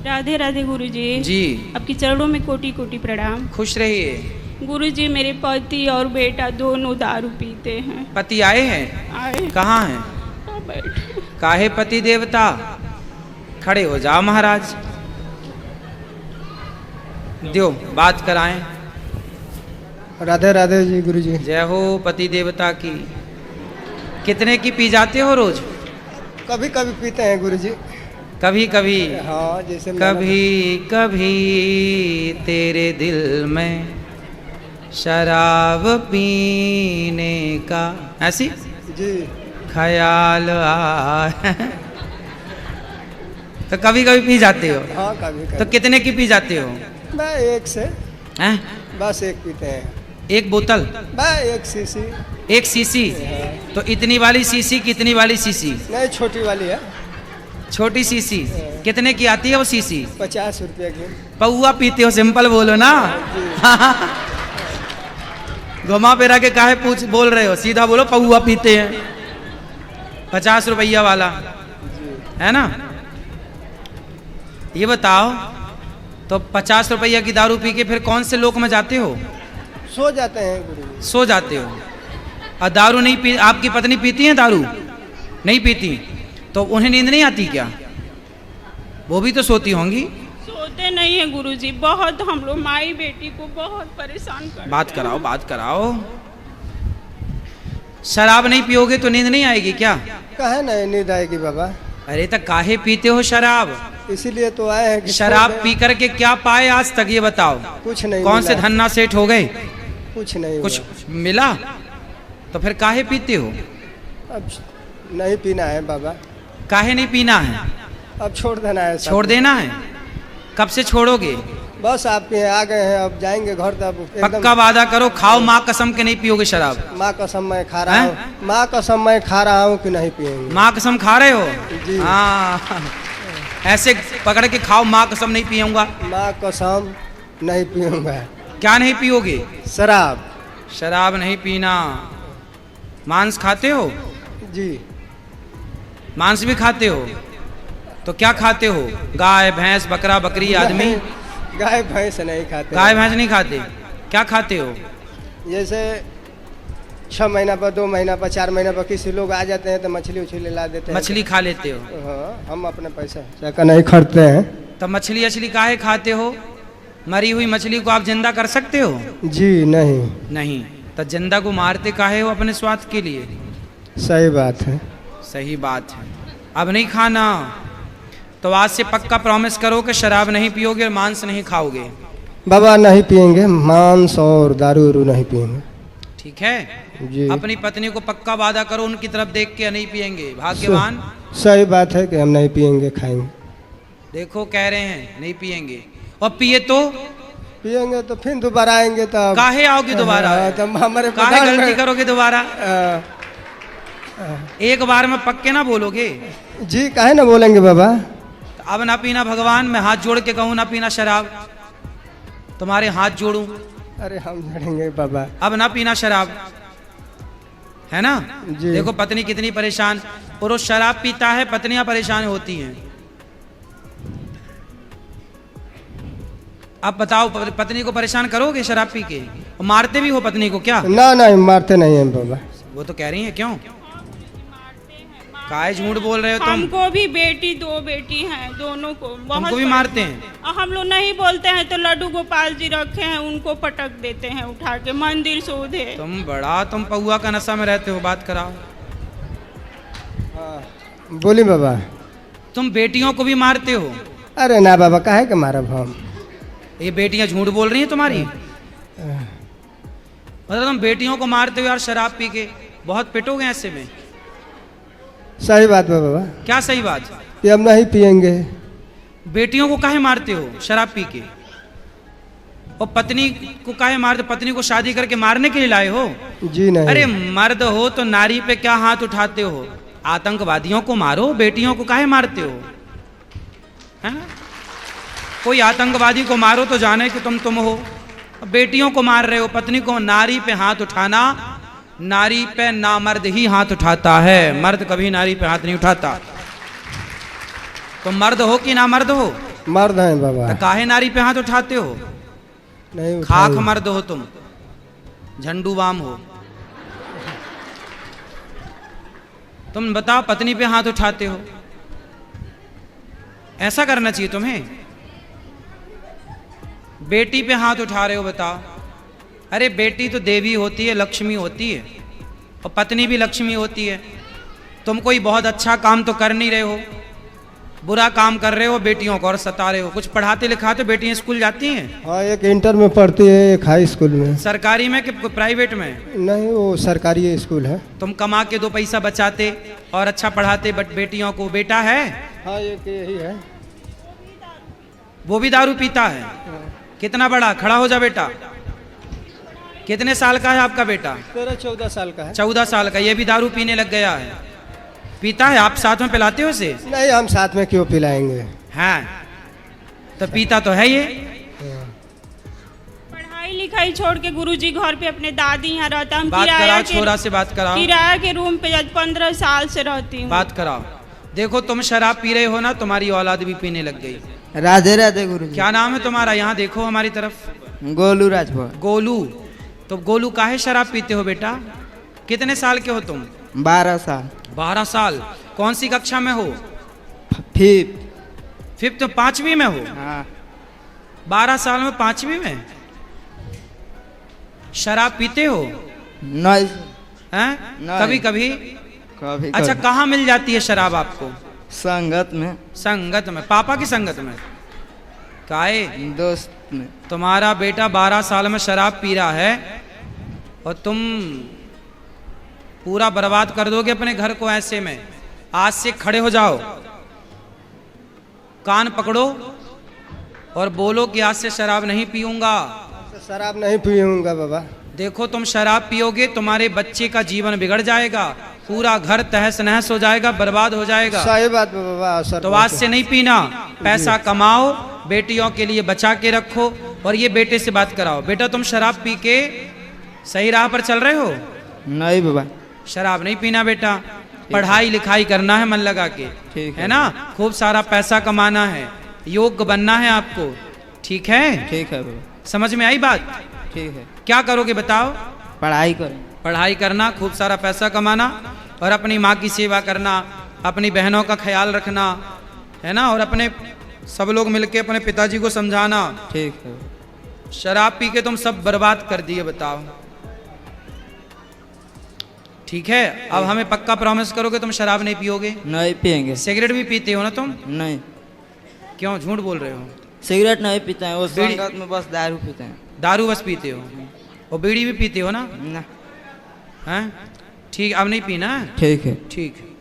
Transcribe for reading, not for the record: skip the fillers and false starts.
राधे राधे गुरुजी। जी आपके चरणों में कोटि कोटि प्रणाम। खुश रहिए। गुरुजी मेरे पति और बेटा दोनों दारू पीते हैं। पति आए हैं? आए कहाँ हैं? बैठे। काहे पति देवता? खड़े हो जाओ महाराज, दो बात कराएं। राधे राधे जी गुरुजी। जय हो पति देवता की। कितने की पी जाते हो रोज? कभी कभी पीते हैं गुरुजी। कभी कभी। हाँ जैसे कभी कभी तेरे दिल में शराब पीने का ऐसी जी ख्याल आए तो कभी कभी पी जाते हो? हाँ कभी तो कभी। कितने की पी जाते हो? मैं एक से हैं? बस एक पीते हैं। एक बोतल? मैं एक सीसी। एक सीसी? तो इतनी वाली सीसी की इतनी वाली सीसी? नहीं छोटी वाली है। छोटी सीसी कितने की आती है वो सीसी? 50 रुपये की। पौआ पीते हो? सिंपल बोलो ना। घुमा फिरा के काहे पूछ बोल रहे हो? सीधा बोलो पौआ पीते हैं। 50 रुपया वाला है ना? ये बताओ तो 50 रुपया की दारू पी के फिर कौन से लोक में जाते हो? सो जाते हैं गुरुजी। सो जाते हो। और दारू नहीं पी, आपकी पत्नी पीती है दारू? नहीं पीती तो उन्हें नींद नहीं आती क्या? वो भी तो सोती होंगी। सोते नहीं है गुरुजी, बहुत हम लोग माई बेटी को बहुत परेशान करते बात कराओ, बात कराओ। शराब नहीं पियोगे तो नींद नहीं आएगी क्या? कहे नहीं नींद आएगी बाबा। अरे तो काहे पीते हो शराब? इसीलिए तो आए हैं कि शराब छोड़ दें। पी करके क्या पाए आज तक ये बताओ? कुछ नहीं कौन से मिला। धन्ना सेठ हो गए? कुछ नहीं कुछ हुआ। मिला? तो फिर काहे पीते हो? अब नहीं पीना है बाबा। काहे नहीं पीना है? अब छोड़ देना है सब। छोड़ देना है? कब से छोड़ोगे? बस आप आ गए हैं, अब जाएंगे घर तब एकदम। पक्का वादा करो, खाओ माँ कसम के नहीं पियोगे शराब। माँ कसम मैं खा रहा हैं? हूँ। माँ कसम मैं खा रहा हूँ कि नहीं पिएंगे। माँ कसम खा रहे हो? जी। हाँ ऐसे पकड़ के खाओ, माँ कसम नहीं पियूंगा। माँ कसम नहीं पीऊंगा। क्या नहीं पियोगे? शराब। शराब नहीं पीना। मांस खाते हो? जी मांस भी खाते हो? तो क्या खाते हो? गाय भैंस बकरा बकरी आदमी? नहीं, गाय भैंस नहीं खाते। गाय भैंस नहीं खाते? क्या खाते हो? जैसे 6 महीना पर 2 महीना पर 4 महीना पर किसी लोग आ जाते हैं तो मछली उछली ला देते हैं। मछली खा लेते हो? हाँ हम अपने पैसा का नहीं खरीदते हैं। तो मछली अछली काहे खाते हो? मरी हुई मछली को आप जिंदा कर सकते हो? जी नहीं। नहीं। तो जिंदा को मारते काहे हो? अपने स्वार्थ के लिए। सही बात है। सही बात है। अब नहीं खाना। तो आज से पक्का प्रॉमिस करो कि शराब नहीं पियोगे और मांस नहीं खाओगे। बाबा नहीं पिएंगे मांस और दारू उरू नहीं पिएंगे। ठीक है? जी अपनी पत्नी को पक्का वादा करो, उनकी तरफ देख के नहीं पिएंगे। भाग्यवान। सही बात है कि हम नहीं पिएंगे खाएंगे। देखो कह रहे हैं नहीं पिएंगे, और पिए तो पिएंगे तो फिर दोबारा आएंगे तो काहे आओगे दोबारा? तो हमारे काहे बगल गलती में- करोगे दोबारा? एक बार में पक्के ना बोलोगे? जी काहे ना बोलेंगे बाबा। तो अब ना पीना भगवान, मैं हाथ जोड़ के कहूँ ना पीना शराब, तुम्हारे हाथ जोड़ूं? अरे हम लड़ेंगे बाबा। अब ना पीना शराब, है ना? जी। देखो पत्नी कितनी परेशान। पुरुष शराब पीता है, पत्नियां परेशान होती हैं। अब बताओ पत्नी को परेशान करोगे शराब पी के? और मारते भी हो पत्नी को क्या? ना नहीं मारते नहीं हैं बाबा। वो तो कह रही है क्यों? काहे झूठ बोल रहे हो तुम? हमको भी बेटी 2 बेटी हैं, दोनों को बहुत तुमको भी मारते हैं? और हम लोग नहीं बोलते हैं तो लड्डू गोपाल जी रखे हैं, उनको पटक देते हैं उठा के मंदिर सोधे। तुम पौआ का नशा में रहते हो। बात कराओ। बोली बाबा। तुम बेटियों को भी मारते हो? अरे ना बाबा काहे के मारब हम। ये बेटियां झूठ बोल रही हैं तुम्हारी? मतलब तुम बेटियों को मारते हो यार शराब पी के? बहुत पिटोगे ऐसे में। सही बात है बाबा क्या सही बात? कि हम नहीं पिएंगे। बेटियों को काहे मारते हो शराब पी के? और पत्नी को काहे मारते? पत्नी को शादी करके मारने के लिए लाए हो? जी नहीं। अरे मर्द हो तो नारी पे क्या हाथ उठाते हो? आतंकवादियों को मारो, बेटियों को काहे मारते हो? है ना? कोई आतंकवादी को मारो तो जाने कि तुम हो। बेटियों को मार रहे हो, पत्नी को। नारी पे हाथ उठाना, नारी पे नामर्द ही हाथ उठाता है, मर्द कभी नारी पे हाथ नहीं उठाता। तुम मर्द हो कि नामर्द हो? मर्द हैं बाबा। तो काहे नारी पे हाथ उठाते हो? नहीं खाक उठाई। मर्द हो तुम, झंडू बाम हो। तुम बताओ, पत्नी पे हाथ उठाते हो? ऐसा करना चाहिए तुम्हें। बेटी पे हाथ उठा रहे हो, बताओ। अरे बेटी तो देवी होती है, लक्ष्मी होती है, और पत्नी भी लक्ष्मी होती है। तुम कोई बहुत अच्छा काम तो कर नहीं रहे हो, बुरा काम कर रहे हो, बेटियों को और सता रहे हो। कुछ पढ़ाते लिखाते बेटियां स्कूल जाती हैं? हाँ, एक इंटर में पढ़ती है, एक हाई स्कूल में। सरकारी में कि प्राइवेट में? नहीं, वो सरकारी स्कूल है। तुम कमा के 2 पैसा बचाते और अच्छा पढ़ाते, बट बेटियों को। बेटा है? हाँ, एक यही है। वो भी दारू पीता है? कितना बड़ा? खड़ा हो जा बेटा। कितने साल का है आपका बेटा? 13-14 साल का है। 14 साल का। ये भी दारू पीने लग गया है? पीता है? आप साथ में पिलाते हो इसे? नहीं, हम साथ में क्यों पिलाएंगे। हाँ, तो पीता तो है ये। पढ़ाई लिखाई छोड़ के गुरुजी घर पे अपने दादी यहाँ रहता। हम बात कराओ, छोरा से बात कराओ। किराया के रूम पे 15 साल से रहती हूँ। बात कराओ। देखो, तुम शराब पी रहे हो ना, तुम्हारी औलाद भी पीने लग गई। राधे राधे गुरु। क्या नाम है तुम्हारा? यहाँ देखो हमारी तरफ। गोलू राजभर। गोलू। तो गोलू काहे शराब पीते हो बेटा? कितने साल के हो तुम? 12 साल। 12 साल। कौन सी कक्षा में हो? 5th। तो 5वीं में हो? हाँ। 12 साल में 5वीं में शराब पीते हो? नहीं। हैं? नहीं। कभी कभी? कभी अच्छा, कभी। कहाँ मिल जाती है शराब आपको? संगत में। संगत में? पापा की संगत में? काहे? दोस्त में। तुम्हारा बेटा 12 साल में शराब पी रहा है और तुम पूरा बर्बाद कर दोगे अपने घर को ऐसे में। आज से खड़े हो जाओ, कान पकड़ो और बोलो कि आज से शराब नहीं पीऊंगा। शराब नहीं पीऊंगा बाबा। देखो, तुम शराब पियोगे, तुम्हारे बच्चे का जीवन बिगड़ जाएगा, पूरा घर तहस नहस हो जाएगा, बर्बाद हो जाएगा। सही बात बाबा। सर तो आज से नहीं पीना। पैसा कमाओ, बेटियों के लिए बचा के रखो, और ये बेटे से बात कराओ। बेटा, तुम शराब पी के सही राह पर चल रहे हो? नहीं बाबा। शराब नहीं पीना बेटा। पढ़ाई लिखाई करना है मन लगा के, ठीक है ना? खूब सारा पैसा कमाना है, योग्य बनना है आपको। ठीक है? ठीक है बाबा। समझ में आई बात? ठीक है। क्या करोगे बताओ? पढ़ाई करें। पढ़ाई करना, खूब सारा पैसा कमाना, और अपनी माँ की सेवा करना, अपनी बहनों का ख्याल रखना, है ना? और अपने सब लोग मिलके अपने पिताजी को समझाना। ठीक है। शराब पी के तुम सब बर्बाद कर दिए, बताओ। ठीक है? अब हमें पक्का प्रॉमिस करोगे तुम शराब नहीं पियोगे? नहीं पियेंगे। सिगरेट भी पीते हो ना तुम? नहीं, क्यों झूठ बोल रहे हो? सिगरेट नहीं पीते हैं, वो बीड़ी- संगत में बस दारू पीते हैं। दारू बस पीते हो? और बीड़ी भी पीते हो ना? ना। हैं? ठीक, अब नहीं पीना है? ठीक है। ठीक है।